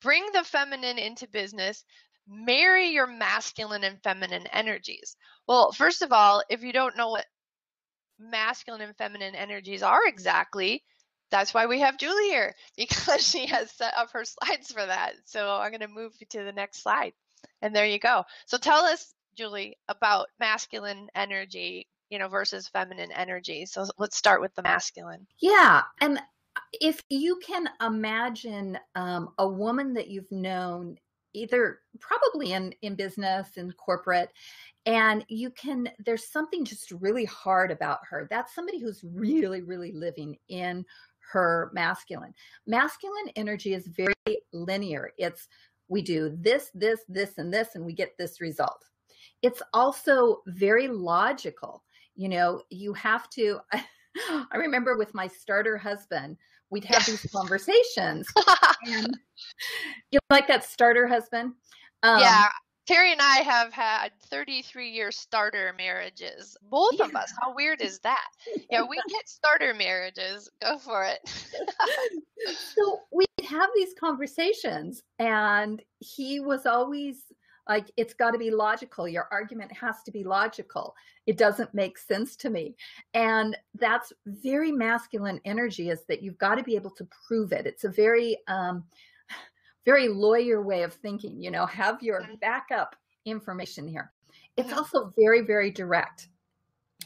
Bring the feminine into business. Marry your masculine and feminine energies. Well, first of all, if you don't know what masculine and feminine energies are exactly, that's why we have Julie here, because she has set up her slides for that. So I'm going to move you to the next slide. And there you go. So tell us, Julie, about masculine energy, versus feminine energy. So let's start with the masculine. Yeah. And if you can imagine a woman that you've known either probably in business and corporate, and there's something just really hard about her. That's somebody who's really, really living in her masculine. Masculine energy is very linear. We do this, this, this, and this, and we get this result. It's also very logical. You have to, I remember with my starter husband, we'd have these conversations. And you like that starter husband? Yeah. Terry and I have had 33-year starter marriages. Both of us. How weird is that? Yeah, we get starter marriages. Go for it. So we'd have these conversations, and he was always like, it's got to be logical. Your argument has to be logical. It doesn't make sense to me. And that's very masculine energy, is that you've got to be able to prove it. It's a very very lawyer way of thinking, have your backup information here. It's also very, very direct.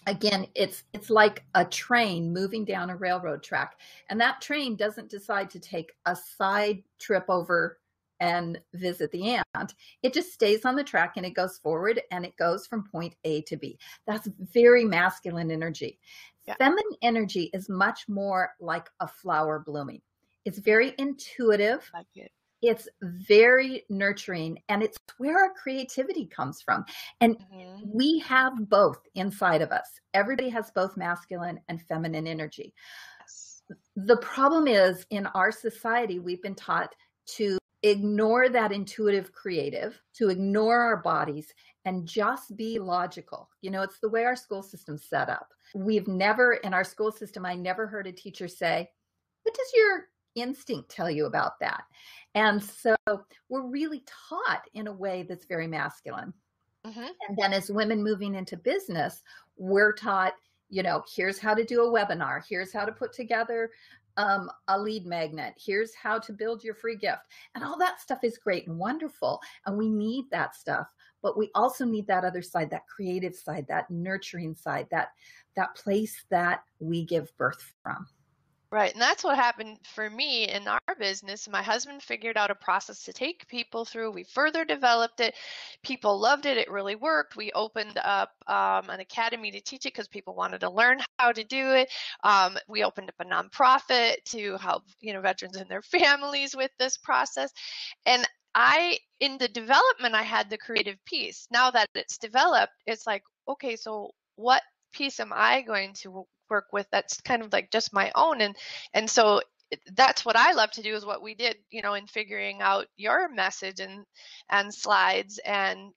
Again, it's like a train moving down a railroad track, and that train doesn't decide to take a side trip over and visit the ant. It just stays on the track and it goes forward, and it goes from point A to B. That's very masculine energy. Yeah. Feminine energy is much more like a flower blooming. It's very intuitive. I like it. It's very nurturing, and it's where our creativity comes from. And we have both inside of us. Everybody has both masculine and feminine energy. Yes. The problem is, in our society, we've been taught to ignore that intuitive creative, to ignore our bodies, and just be logical. It's the way our school system's set up. We've never, in our school system, I never heard a teacher say, what does your instinct tell you about that? And so we're really taught in a way that's very masculine. And then as women moving into business, we're taught, here's how to do a webinar. Here's how to put together a lead magnet. Here's how to build your free gift. And all that stuff is great and wonderful. And we need that stuff. But we also need that other side, that creative side, that nurturing side, that place that we give birth from. Right. And that's what happened for me in our business. My husband figured out a process to take people through. We further developed it. People loved it. It really worked. We opened up an academy to teach it because people wanted to learn how to do it. We opened up a nonprofit to help, veterans and their families with this process. And in the development, I had the creative piece. Now that it's developed, it's like, okay, so what piece am I going to work with that's kind of like just my own? And so that's what I love to do, is what we did, in figuring out your message and slides, and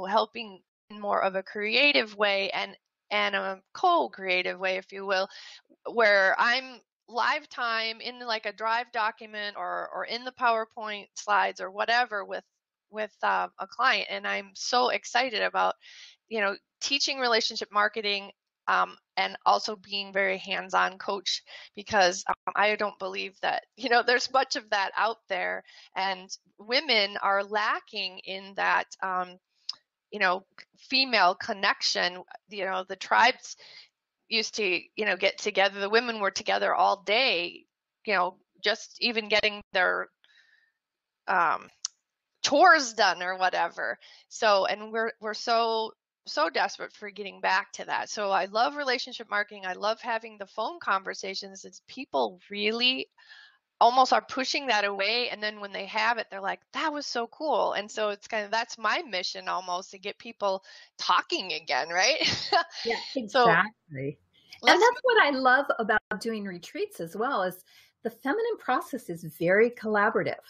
helping in more of a creative way and a co-creative way, if you will, where I'm live time in like a Drive document or in the PowerPoint slides or whatever with a client. And I'm so excited about teaching relationship marketing, and also being very hands-on coach, because I don't believe that, there's much of that out there, and women are lacking in that, female connection. The tribes used to, get together. The women were together all day, just even getting their chores done or whatever. So, and we're so desperate for getting back to that. So I love relationship marketing. I love having the phone conversations. It's people really almost are pushing that away. And then when they have it, they're like, that was so cool. And so it's that's my mission almost, to get people talking again. Right. Yeah, exactly. And that's what I love about doing retreats as well, is the feminine process is very collaborative.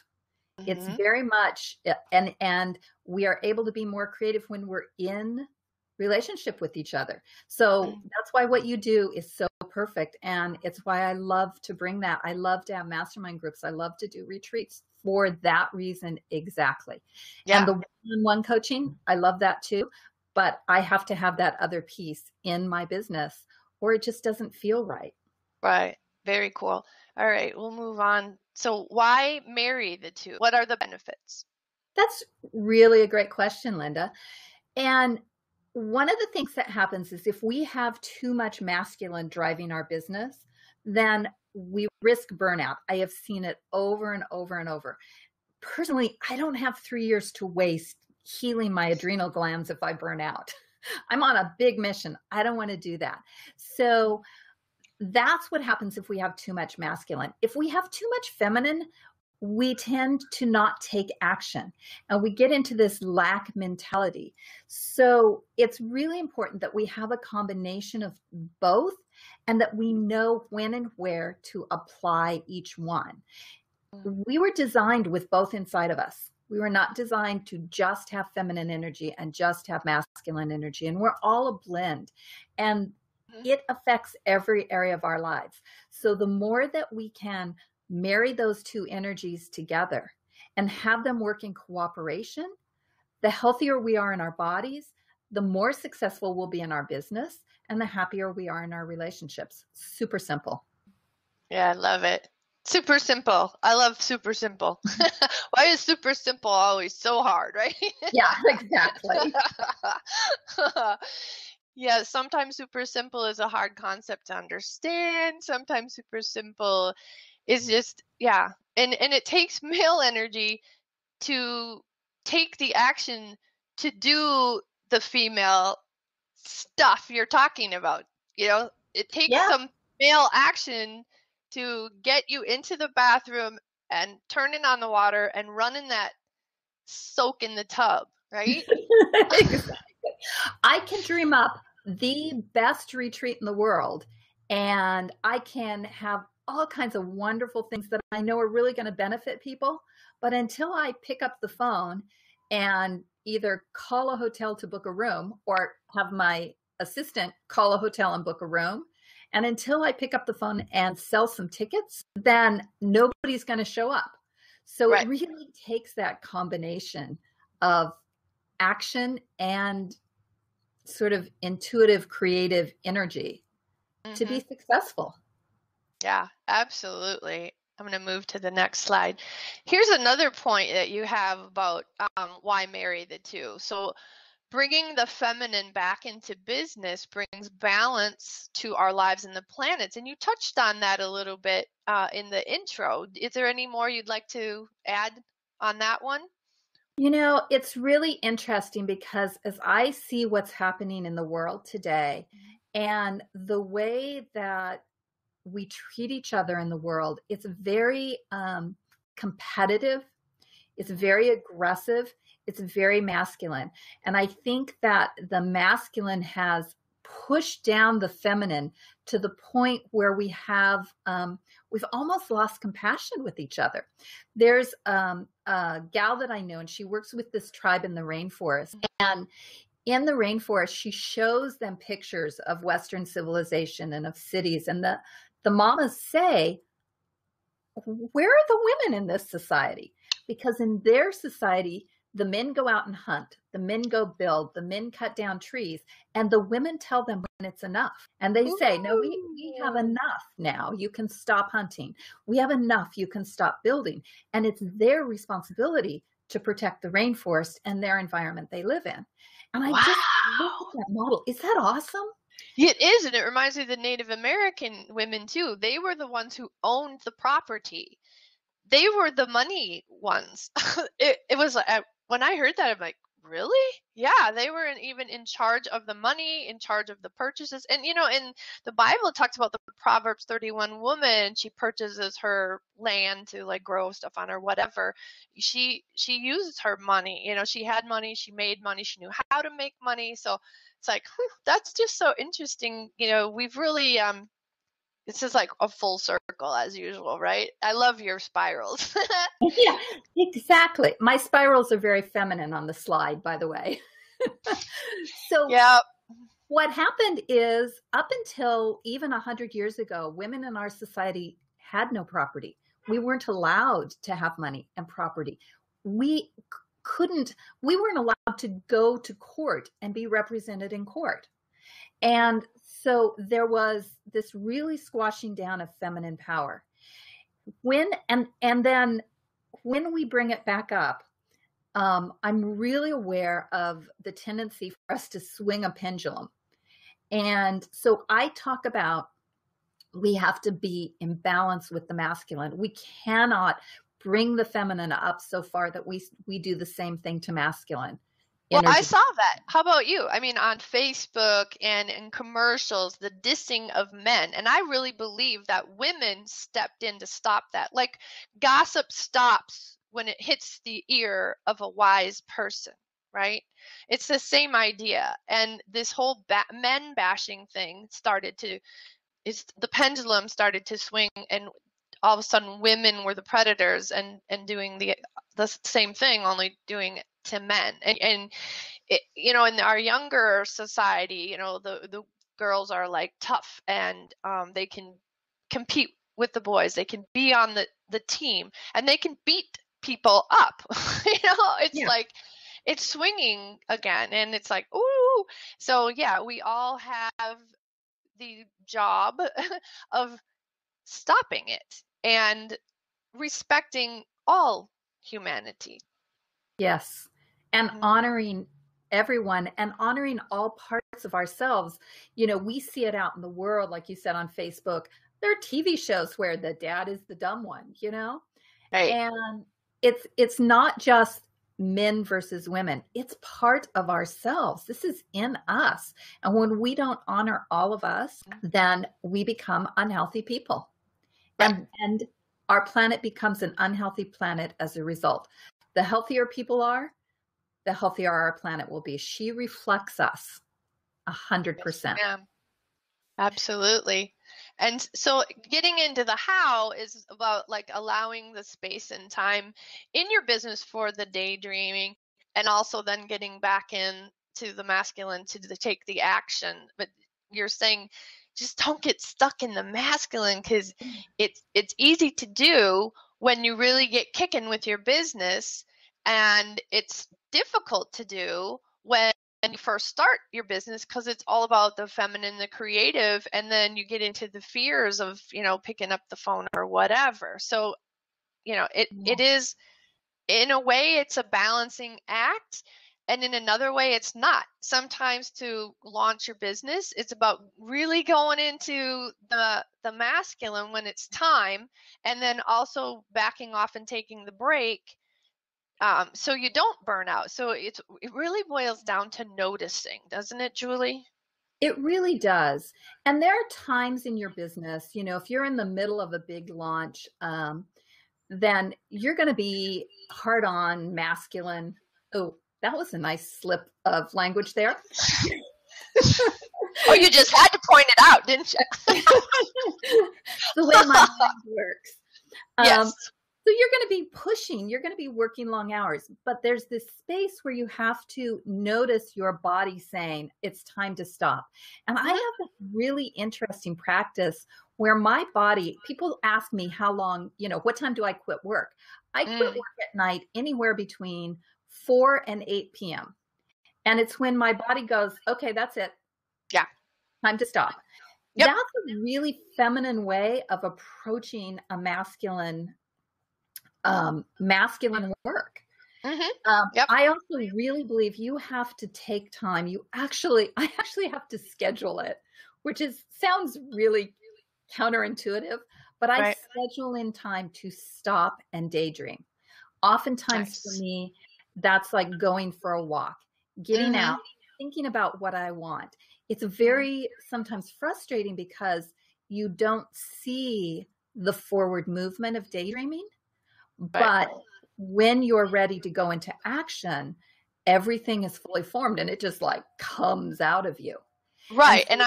It's very much, and we are able to be more creative when we're in relationship with each other. So that's why what you do is so perfect. And it's why I love to bring that. I love to have mastermind groups. I love to do retreats for that reason exactly. And the one-on-one coaching, I love that too. But I have to have that other piece in my business or it just doesn't feel right. Right. Very cool. All right, we'll move on. So why marry the two? What are the benefits? That's really a great question, Linda. And one of the things that happens is if we have too much masculine driving our business, then we risk burnout. I have seen it over and over and over. Personally, I don't have 3 years to waste healing my adrenal glands if I burn out. I'm on a big mission. I don't want to do that. So that's what happens if we have too much masculine. If we have too much feminine, we tend to not take action and we get into this lack mentality. So it's really important that we have a combination of both and that we know when and where to apply each one. We were designed with both inside of us. We were not designed to just have feminine energy and just have masculine energy. And we're all a blend. And it affects every area of our lives. So the more that we can marry those two energies together and have them work in cooperation, the healthier we are in our bodies, the more successful we'll be in our business, and the happier we are in our relationships. Super simple. Yeah, I love it. Super simple. I love super simple. Why is super simple always so hard, right? Yeah, exactly. Yeah, sometimes super simple is a hard concept to understand. Sometimes super simple is just, yeah. And it takes male energy to take the action to do the female stuff you're talking about. You know, it takes some male action to get you into the bathroom and turning on the water and running that soak in the tub, right? Exactly. I can dream up the best retreat in the world and I can have all kinds of wonderful things that I know are really going to benefit people. But until I pick up the phone and either call a hotel to book a room or have my assistant call a hotel and book a room, and until I pick up the phone and sell some tickets, then nobody's going to show up. So it really takes that combination of action and sort of intuitive, creative energy to be successful. Yeah, absolutely. I'm going to move to the next slide. Here's another point that you have about why marry the two. So bringing the feminine back into business brings balance to our lives and the planets. And you touched on that a little bit in the intro. Is there any more you'd like to add on that one? You know, it's really interesting because as I see what's happening in the world today and the way that we treat each other in the world, it's very competitive. It's very aggressive. It's very masculine. And I think that the masculine has pushed down the feminine to the point where we have, we've almost lost compassion with each other. There's a gal that I know, and she works with this tribe in the rainforest. And in the rainforest, she shows them pictures of Western civilization and of cities. And the mamas say, where are the women in this society? Because in their society, the men go out and hunt, the men go build, the men cut down trees, and the women tell them when it's enough. And they say, no, we have enough now. You can stop hunting. We have enough. You can stop building. And it's their responsibility to protect the rainforest and their environment they live in. And I just look at that model. Is that awesome? It is, and it reminds me of the Native American women too. They were the ones who owned the property. They were the money ones. It was like, when I heard that, I'm like, really? Yeah, they were even in charge of the money, in charge of the purchases. And, you know, in the Bible, it talks about the Proverbs 31 woman. She purchases her land to like grow stuff on or whatever. She uses her money. You know, she had money, she made money, she knew how to make money. So it's like, that's just so interesting. You know, we've really, this is like a full circle as usual, right? I love your spirals. Yeah, exactly. My spirals are very feminine on the slide, by the way. So yeah. what happened is up until even 100 years ago, women in our society had no property. We weren't allowed to have money and property. We we weren't allowed to go to court and be represented in court. And so there was this really squashing down of feminine power. And then when we bring it back up, I'm really aware of the tendency for us to swing a pendulum. And so I talk about we have to be in balance with the masculine. We cannot bring the feminine up so far that we do the same thing to masculine. Well, I saw that. How about you? I mean, on Facebook and in commercials, the dissing of men. And I really believe that women stepped in to stop that. Like, gossip stops when it hits the ear of a wise person, right? It's the same idea. And this whole men bashing thing the pendulum started to swing, and all of a sudden women were the predators and doing the same thing, only doing it to men. And it, in our younger society, the girls are like tough, and they can compete with the boys. They can be on the team, and they can beat people up. It's like it's swinging again, and it's like, ooh. So yeah, we all have the job of stopping it and respecting all humanity. Yes. And honoring everyone and honoring all parts of ourselves. We see it out in the world, like you said, on Facebook. There are TV shows where the dad is the dumb one, Right. And it's not just men versus women. It's part of ourselves. This is in us. And when we don't honor all of us, then we become unhealthy people. Right. And our planet becomes an unhealthy planet as a result. The healthier people are, the healthier our planet will be. She reflects us 100%. Yeah, absolutely. And so getting into the how is about like allowing the space and time in your business for the daydreaming, and also then getting back into the masculine to take the action. But you're saying just don't get stuck in the masculine, because it's easy to do when you really get kicking with your business, and it's difficult to do when you first start your business, because it's all about the feminine, the creative, and then you get into the fears of picking up the phone or whatever. So it is, in a way, it's a balancing act, and in another way it's not. Sometimes to launch your business, it's about really going into the masculine when it's time, and then also backing off and taking the break, so you don't burn out. So it really boils down to noticing, doesn't it, Julie? It really does. And there are times in your business, if you're in the middle of a big launch, then you're going to be hard on, masculine. Oh, that was a nice slip of language there. Oh, you just had to point it out, didn't you? The way my mind works. Yes. So you're going to be pushing, you're going to be working long hours, but there's this space where you have to notice your body saying it's time to stop. And I have a really interesting practice where my body, people ask me how long, what time do I quit work? I quit work at night anywhere between 4 and 8 p.m. And it's when my body goes, okay, that's it. Yeah. Time to stop. Yep. That's a really feminine way of approaching a masculine work. Yep. I also really believe you have to take time. I actually have to schedule it, which sounds really counterintuitive, but I schedule in time to stop and daydream. Oftentimes for me, that's like going for a walk, getting out, thinking about what I want. It's very sometimes frustrating because you don't see the forward movement of daydreaming. But when you're ready to go into action, everything is fully formed and it just like comes out of you. Right. And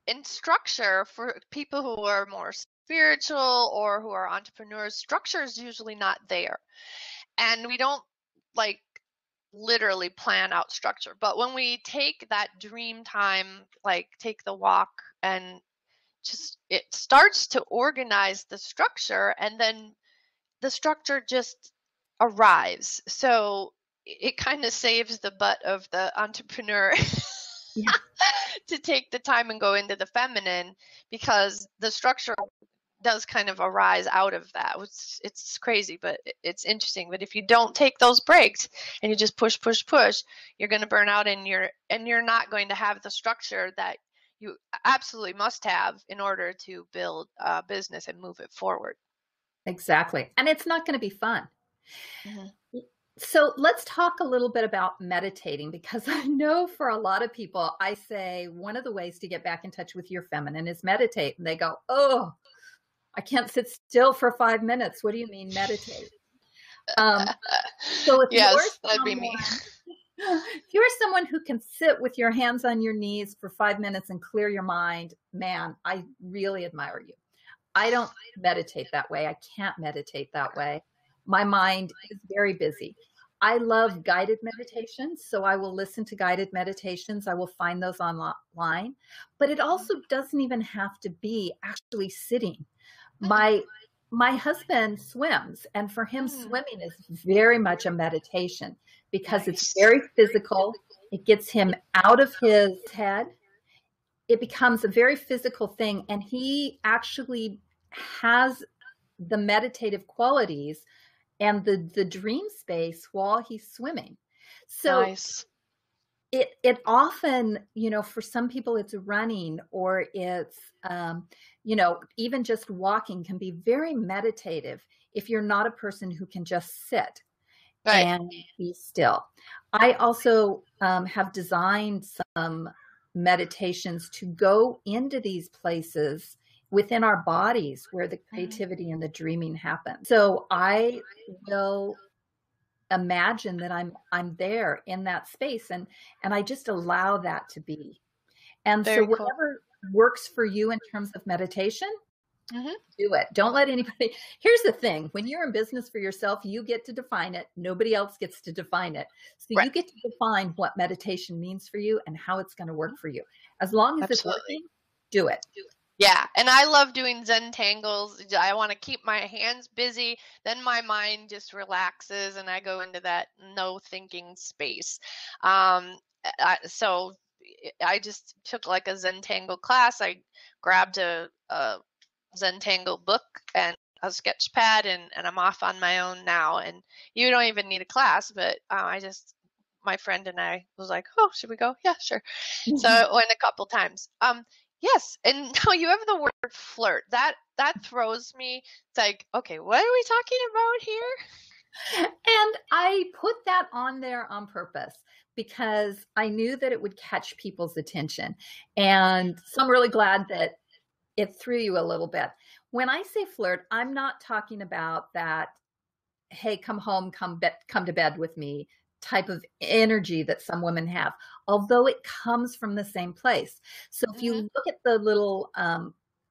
in structure, for people who are more spiritual or who are entrepreneurs, structure is usually not there. And we don't literally plan out structure. But when we take that dream time, like take the walk, and just it starts to organize the structure, and then the structure just arrives. So it kind of saves the butt of the entrepreneur Yeah. to take the time and go into the feminine, because the structure does kind of arise out of that. It's crazy, but it's interesting. But if you don't take those breaks and you just push, push, push, you're going to burn out, and you're not going to have the structure that you absolutely must have in order to build a business and move it forward. Exactly. And it's not going to be fun. Mm-hmm. So let's talk a little bit about meditating, because I know for a lot of people, I say one of the ways to get back in touch with your feminine is meditate. And they go, oh, I can't sit still for 5 minutes. What do you mean meditate? So if yes, that'd be me. If you're someone who can sit with your hands on your knees for 5 minutes and clear your mind, man, I really admire you. I don't meditate that way. I can't meditate that way. My mind is very busy. I love guided meditations, so I will listen to guided meditations. I will find those online, but it also doesn't even have to be actually sitting. My husband swims, and for him, swimming is very much a meditation, because it's very physical. It gets him out of his head. It becomes a very physical thing, and he actually has the meditative qualities and the dream space while he's swimming. So nice. It often, for some people it's running, or it's, even just walking can be very meditative if you're not a person who can just sit and be still. I also have designed some meditations to go into these places within our bodies where the creativity and the dreaming happen. So I will imagine that I'm there in that space, and I just allow that to be. And very so whatever works for you in terms of meditation, do it. Don't let anybody. Here's the thing: when you're in business for yourself, you get to define it. Nobody else gets to define it. So you get to define what meditation means for you and how it's going to work for you. As long as it's working, do it. Yeah, and I love doing Zentangles. I want to keep my hands busy. Then my mind just relaxes, and I go into that no thinking space. So I just took like a Zentangle class. I grabbed a Zentangle book and a sketch pad, and I'm off on my own now. And you don't even need a class, but my friend and I was like, oh, should we go? Yeah, sure. So I went a couple times. Yes, and now you have the word flirt. That throws me. It's like, okay, what are we talking about here? And I put that on there on purpose because I knew that it would catch people's attention. And so I'm really glad that it threw you a little bit. When I say flirt, I'm not talking about that, hey, come home, come to bed with me type of energy that some women have, although it comes from the same place. So if you look at the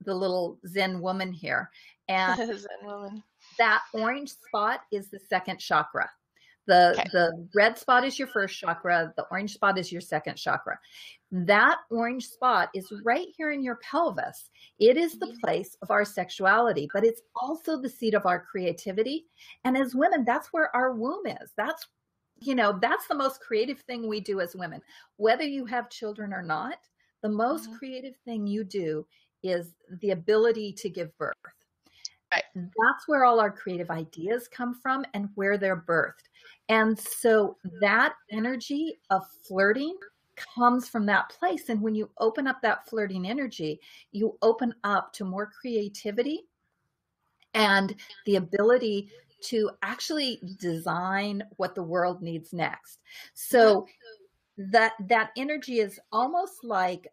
little Zen woman here, and Zen woman, that orange spot is the second chakra. The red spot is your first chakra. The orange spot is your second chakra. That orange spot is right here in your pelvis. It is the place of our sexuality, but it's also the seat of our creativity. And as women, that's where our womb is. That's the most creative thing we do as women. Whether you have children or not, the most creative thing you do is the ability to give birth. Right. That's where all our creative ideas come from and where they're birthed. And so that energy of flirting comes from that place. And when you open up that flirting energy, you open up to more creativity and the ability to actually design what the world needs next. So that energy is almost like,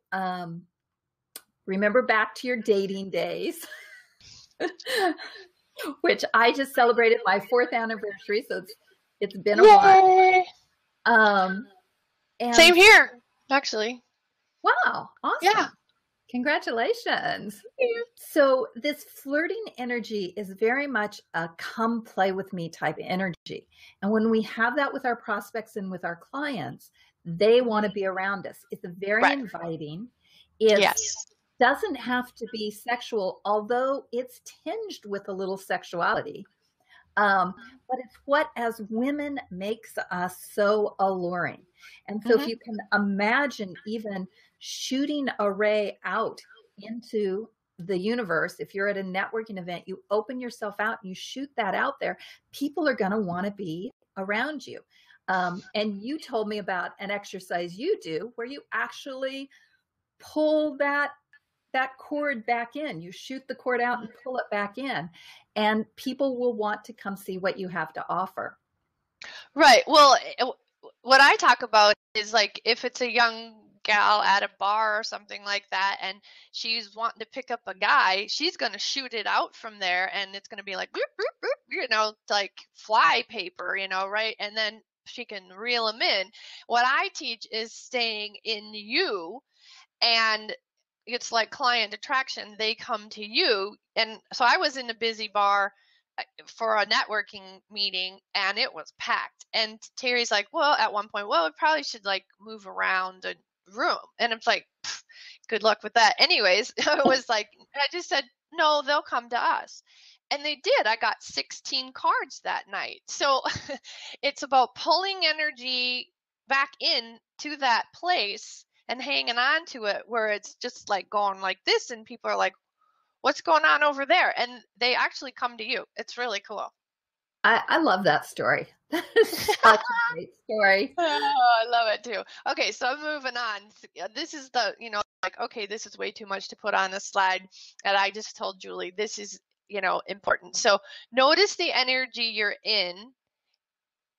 remember back to your dating days, which I just celebrated my 4th anniversary. So it's been a while. And same here, actually. Wow. Awesome. Yeah. Congratulations. So this flirting energy is very much a come play with me type energy. And when we have that with our prospects and with our clients, they want to be around us. It's very Right. inviting. It Yes. doesn't have to be sexual, although it's tinged with a little sexuality. But it's what, as women, makes us so alluring. And so if you can imagine even shooting a ray out into the universe, if you're at a networking event, you open yourself out, you shoot that out there, people are going to want to be around you. And you told me about an exercise you do where you actually pull that cord back in. You shoot the cord out and pull it back in, and people will want to come see what you have to offer. Right. Well, what I talk about is like if it's a young gal at a bar or something like that and she's wanting to pick up a guy, she's going to shoot it out from there and it's going to be like boop, boop, boop, you know, like fly paper, you know, right? And then she can reel them in. What I teach is staying in you, and it's like client attraction. They come to you. And so I was in a busy bar for a networking meeting and it was packed. And Terry's like, well, at one point, well, we probably should like move around the room. And it's like, good luck with that. Anyways, it was like, I just said, no, they'll come to us. And they did. I got 16 cards that night. So it's about pulling energy back in to that place and hanging on to it, where it's just like going like this and people are like, what's going on over there? And they actually come to you. It's really cool. I love that story. That is such a great story. Oh, I love it too. Okay, so I'm moving on. This is the, you know, like, okay, this is way too much to put on a slide. And I just told Julie, this is, you know, important. So notice the energy you're in.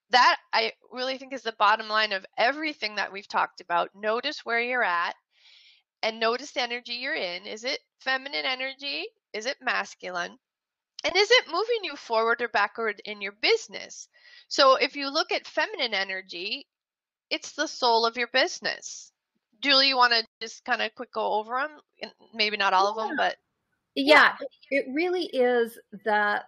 That I really think is the bottom line of everything that we've talked about. Notice where you're at and notice the energy you're in. Is it feminine energy? Is it masculine? And is it moving you forward or backward in your business? So if you look at feminine energy, it's the soul of your business. Julie, you want to just kind of quick go over them? Maybe not all of them, but yeah, it really is that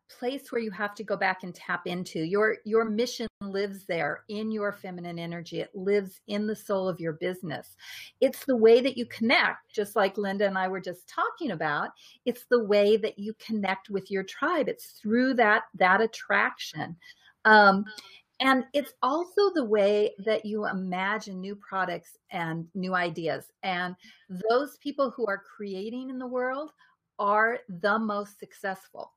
place where you have to go back and tap into your mission. Lives there in your feminine energy. It lives in the soul of your business. It's the way that you connect, just like Linda and I were just talking about. It's the way that you connect with your tribe. It's through that attraction. And it's also the way that you imagine new products and new ideas. And those people who are creating in the world are the most successful.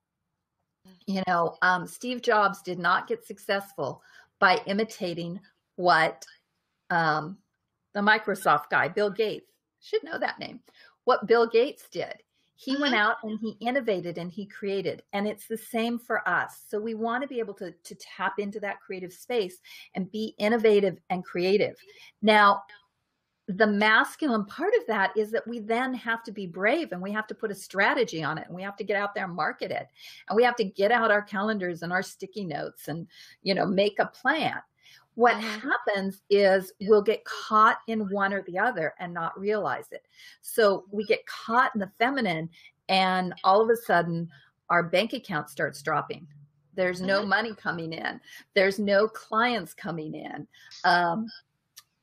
You know, Steve Jobs did not get successful by imitating what the Microsoft guy, Bill Gates, should know that name, what Bill Gates did. He went out and he innovated and he created. And it's the same for us. So we want to be able to tap into that creative space and be innovative and creative. Now, the masculine part of that is that we then have to be brave and we have to put a strategy on it and we have to get out there and market it. And we have to get out our calendars and our sticky notes and, you know, make a plan. What happens is we'll get caught in one or the other and not realize it. So we get caught in the feminine and all of a sudden our bank account starts dropping. There's no money coming in. There's no clients coming in.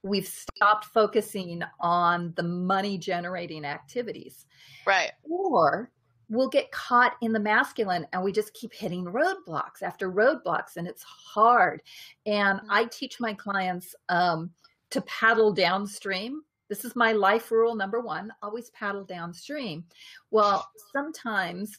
We've stopped focusing on the money generating activities. Right. Or we'll get caught in the masculine and we just keep hitting roadblocks after roadblocks and it's hard. And I teach my clients to paddle downstream. This is my life rule number one, always paddle downstream. Well, sometimes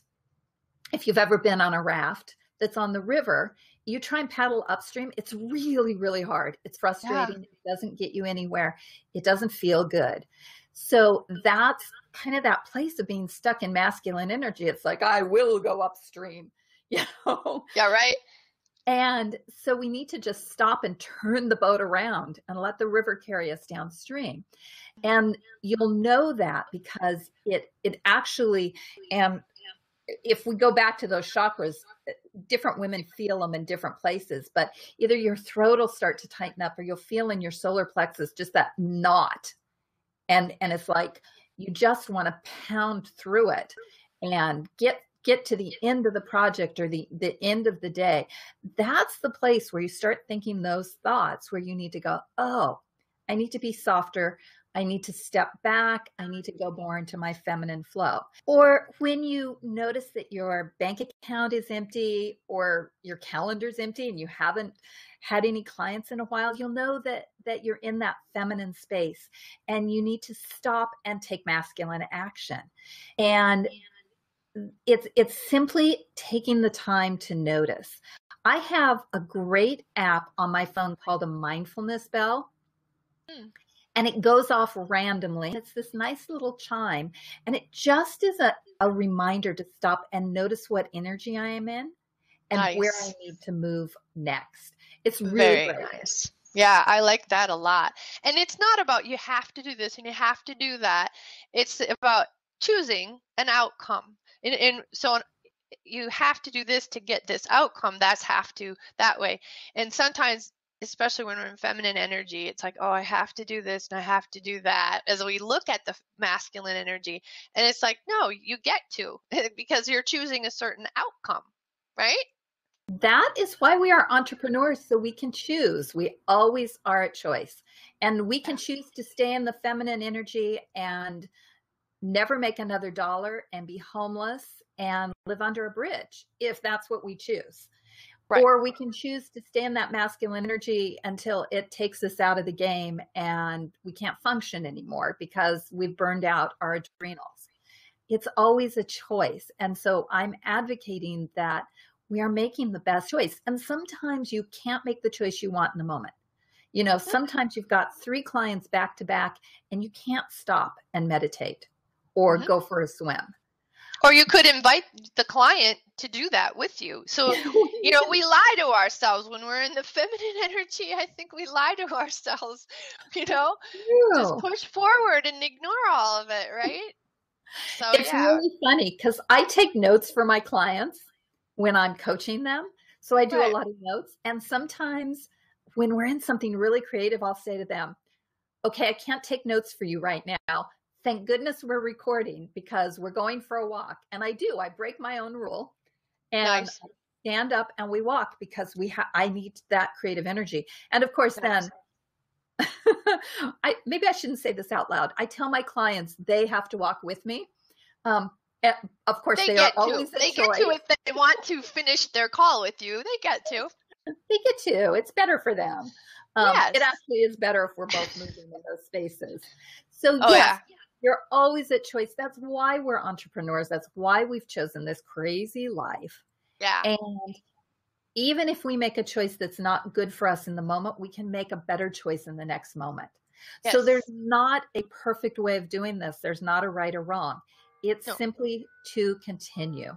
if you've ever been on a raft that's on the river, you try and paddle upstream. It's really, really hard. It's frustrating. Yeah. It doesn't get you anywhere. It doesn't feel good. So that's kind of that place of being stuck in masculine energy. It's like, I will go upstream, you know? Yeah, right. And so we need to just stop and turn the boat around and let the river carry us downstream. And you'll know that because it actually, if we go back to those chakras, different women feel them in different places, but either your throat will start to tighten up or you'll feel in your solar plexus just that knot. And it's like You just want to pound through it and get to the end of the project or the end of the day. That's the place where you start thinking those thoughts where you need to go, oh, I need to be softer. I need to step back. I need to go more into my feminine flow. Or when you notice that your bank account is empty or your calendar's empty and you haven't had any clients in a while, you'll know that you're in that feminine space and you need to stop and take masculine action. And it's simply taking the time to notice. I have a great app on my phone called a mindfulness bell. And it goes off randomly. It's this nice little chime. And it just is a reminder to stop and notice what energy I am in and where I need to move next. It's really very nice. Yeah, I like that a lot. And it's not about you have to do this and you have to do that. It's about choosing an outcome. And so you have to do this to get this outcome. That's have to that way. And sometimes, especially when we're in feminine energy, it's like, oh, I have to do this and I have to do that. As we look at the masculine energy, and it's like, no, you get to because you're choosing a certain outcome, right? That is why we are entrepreneurs, so we can choose. We always are at choice. And we can choose to stay in the feminine energy and never make another dollar and be homeless and live under a bridge if that's what we choose. Right. Or we can choose to stay in that masculine energy until it takes us out of the game and we can't function anymore because we've burned out our adrenals. It's always a choice. And so I'm advocating that we are making the best choice. And sometimes you can't make the choice you want in the moment. You know, sometimes you've got 3 clients back to back and you can't stop and meditate or go for a swim. Or you could invite the client to do that with you. So, you know, we lie to ourselves when we're in the feminine energy. I think we lie to ourselves, you know, just push forward and ignore all of it, right? So it's really funny because I take notes for my clients when I'm coaching them. So I do a lot of notes. And sometimes when we're in something really creative, I'll say to them, okay, I can't take notes for you right now. Thank goodness we're recording because we're going for a walk. And I do. I break my own rule and I stand up and we walk because I need that creative energy. And of course, then maybe I shouldn't say this out loud. I tell my clients they have to walk with me. Of course, they are always a choice. They get to if they want to finish their call with you. They get to. They get to. It's better for them. It actually is better if we're both moving in those spaces. So yes, you're always at choice. That's why we're entrepreneurs. That's why we've chosen this crazy life. Yeah. And even if we make a choice that's not good for us in the moment, we can make a better choice in the next moment. Yes. So there's not a perfect way of doing this. There's not a right or wrong. It's simply to continue.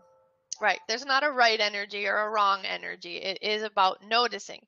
Right. There's not a right energy or a wrong energy. It is about noticing.